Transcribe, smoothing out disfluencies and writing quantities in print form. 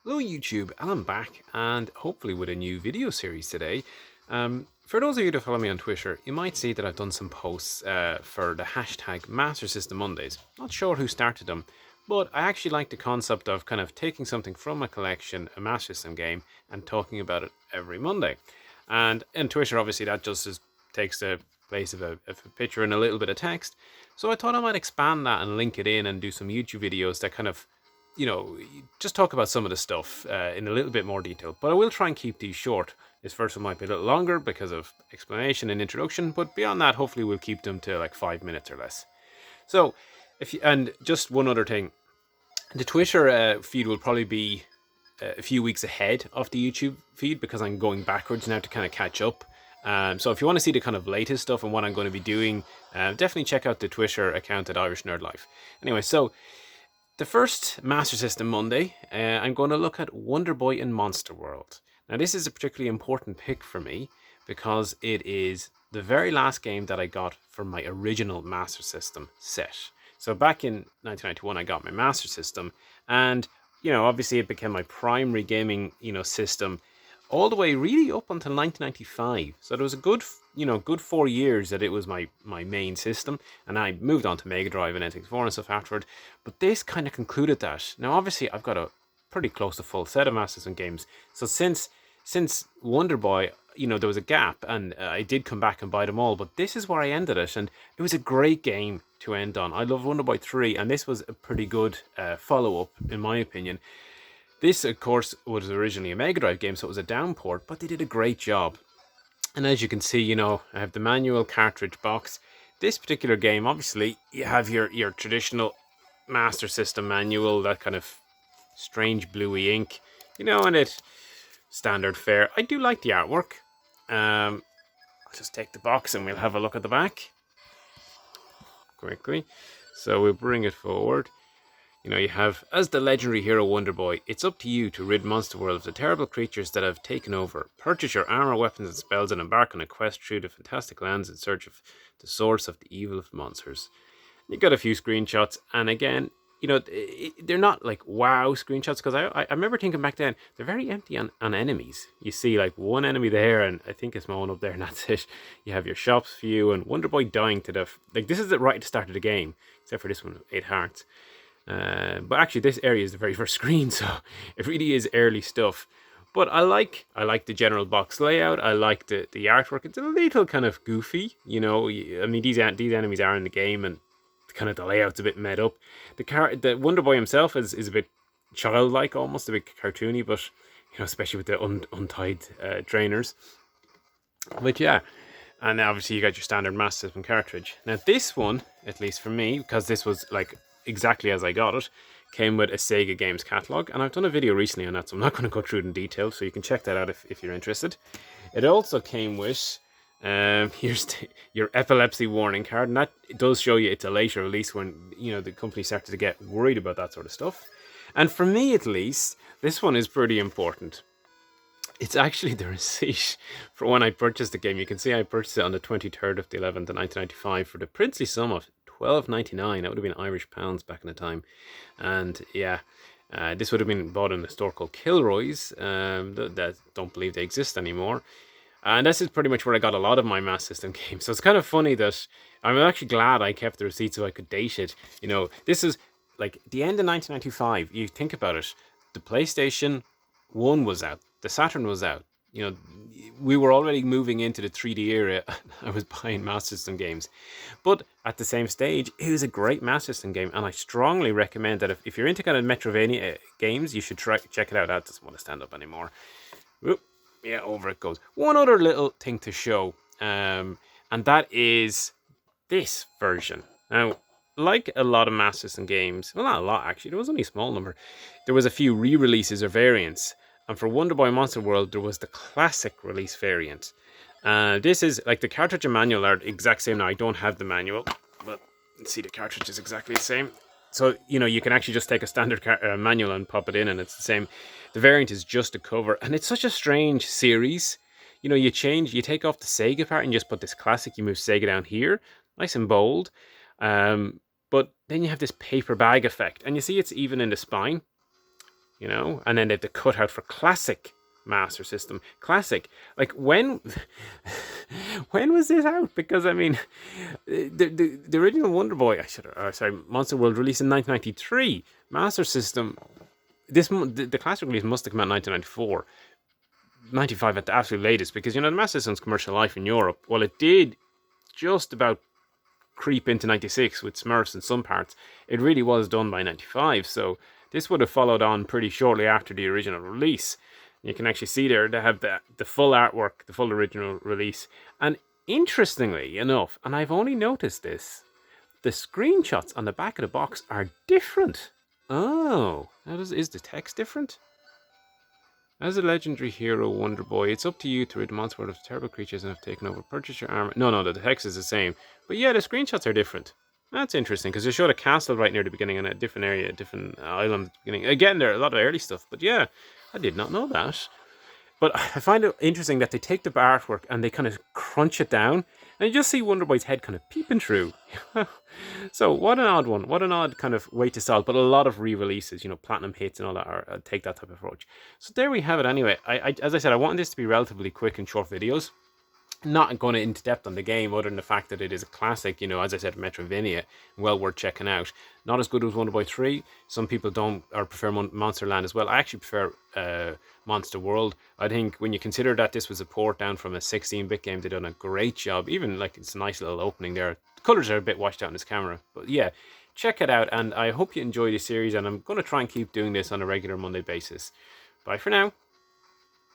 Hello YouTube, Alan back, and hopefully with a new video series today. For those of you that follow me on Twitter, you might see that I've done some posts for the hashtag Master System Mondays. Not sure who started them, but I actually like the concept of kind of taking something from a collection, a Master System game, and talking about it every Monday. And in Twitter, obviously, that just takes the place of a picture and a little bit of text. So I thought I might expand that and link it in and do some YouTube videos that kind of just talk about some of the stuff in a little bit more detail. But I will try and keep these short. This first one might be a little longer because of explanation and introduction, but beyond that, hopefully we'll keep them to like 5 minutes or less. So, and just one other thing, the Twitter feed will probably be a few weeks ahead of the YouTube feed because I'm going backwards now to kind of catch up. So if you want to see the kind of latest stuff and what I'm going to be doing, definitely check out the Twitter account at Irish Nerd Life. Anyway, so the first Master System Monday, I'm going to look at Wonder Boy in Monster World. Now, this is a particularly important pick for me because it is the very last game that I got for my original Master System set. So back in 1991, I got my Master System, and obviously it became my primary gaming system all the way really up until 1995. So there was a good 4 years that it was my main system, and I moved on to Mega Drive and N64 and stuff afterward. But this kind of concluded that. Now, obviously, I've got a pretty close to full set of Master System games. So since Wonder Boy, there was a gap, and I did come back and buy them all. But this is where I ended it, and it was a great game to end on. I love Wonder Boy 3, and this was a pretty good follow-up, in my opinion. This, of course, was originally a Mega Drive game, so it was a downport, but they did a great job. And as you can see, I have the manual cartridge box. This particular game, obviously, you have your traditional Master System manual, that kind of strange bluey ink, and it standard fare. I do like the artwork. I'll just take the box and we'll have a look at the back quickly. So we'll bring it forward. You have, as the legendary hero Wonder Boy, it's up to you to rid Monster World of the terrible creatures that have taken over. Purchase your armor, weapons, and spells and embark on a quest through the fantastic lands in search of the source of the evil of monsters. You got a few screenshots, and again, they're not like wow screenshots, because I remember thinking back then, they're very empty on enemies. You see like one enemy there, and I think a small one up there, and that's it. You have your shops view, and Wonder Boy dying to death. Like, this is right at the start of the game, except for this one, 8 hearts. But actually, this area is the very first screen, so it really is early stuff. But I like the general box layout. I like the artwork. It's a little kind of goofy, I mean, these enemies are in the game, and kind of the layout's a bit made up. The Wonder Boy himself is a bit childlike, almost a bit cartoony, but especially with the untied trainers. But yeah. And obviously you got your standard Master System cartridge. Now this one, at least for me, because this was like exactly as I got it, came with a Sega Games catalog, and I've done a video recently on that, so I'm not going to go through it in detail, so you can check that out if you're interested. It also came with here's your epilepsy warning card, and that does show you it's a later release when the company started to get worried about that sort of stuff. And for me, at least, this one is pretty important. It's actually the receipt for when I purchased the game. You can see I purchased it on the 23rd of the 11th, 1995, for the princely sum of £12.99. That would have been Irish pounds back in the time. And yeah, this would have been bought in a store called Kilroy's. That don't believe they exist anymore. And this is pretty much where I got a lot of my Master System games. So it's kind of funny that I'm actually glad I kept the receipt so I could date it. This is like the end of 1995. You think about it. The PlayStation 1 was out. The Saturn was out. We were already moving into the 3D era. I was buying Master System games. But at the same stage, it was a great Master System game. And I strongly recommend that if you're into kind of Metroidvania games, you should check it out. That doesn't want to stand up anymore. Whoop. Yeah, over it goes. One other little thing to show, and that is this version. Now, like a lot of Master System games, well, not a lot actually, there was only a small number. There was a few re-releases or variants, and for Wonder Boy Monster World, there was the classic release variant. This is like the cartridge and manual are the exact same. Now, I don't have the manual, but see, the cartridge is exactly the same. So, you can actually just take a standard manual and pop it in, and it's the same. The variant is just a cover, and it's such a strange series. You take off the Sega part and just put this classic. You move Sega down here, nice and bold. But then you have this paper bag effect, and you see it's even in the spine. you know, and then they have the cutout for Classic Master System. Classic, like when when was this out? Because I mean, the original Wonder Boy, Monster World released in 1993. Master System, the classic release must have come out in 1994. 95 at the absolute latest, because you know the Master System's commercial life in Europe, well, it did just about creep into 96 with Smurfs in some parts. It really was done by 95, so this would have followed on pretty shortly after the original release. You can actually see there they have the full artwork, the full original release. And interestingly enough, and I've only noticed this, the screenshots on the back of the box are different. Oh, is the text different? As a legendary hero, Wonder Boy, it's up to you to rid the monster world of terrible creatures and have taken over. Purchase your armor. No, the text is the same. But yeah, the screenshots are different. That's interesting, because they showed a castle right near the beginning and a different area, a different island at the beginning. Again, there are a lot of early stuff, but yeah, I did not know that. But I find it interesting that they take the artwork and they kind of crunch it down, and you just see Wonder Boy's head kind of peeping through. So what an odd one. What an odd kind of way to sell. But a lot of re-releases, you know, platinum hits and all that take that type of approach. So there we have it anyway. As I said, I wanted this to be relatively quick and short videos. Not going into depth on the game other than the fact that it is a classic, you know, as I said, Metroidvania, well worth checking out. Not as good as Wonder Boy 3. Some people don't or prefer Monsterland as well. I actually prefer Monster World. I think when you consider that this was a port down from a 16-bit game, they've done a great job. Even like it's a nice little opening there. The colors are a bit washed out in this camera, but yeah, check it out. And I hope you enjoy this series. And I'm going to try and keep doing this on a regular Monday basis. Bye for now.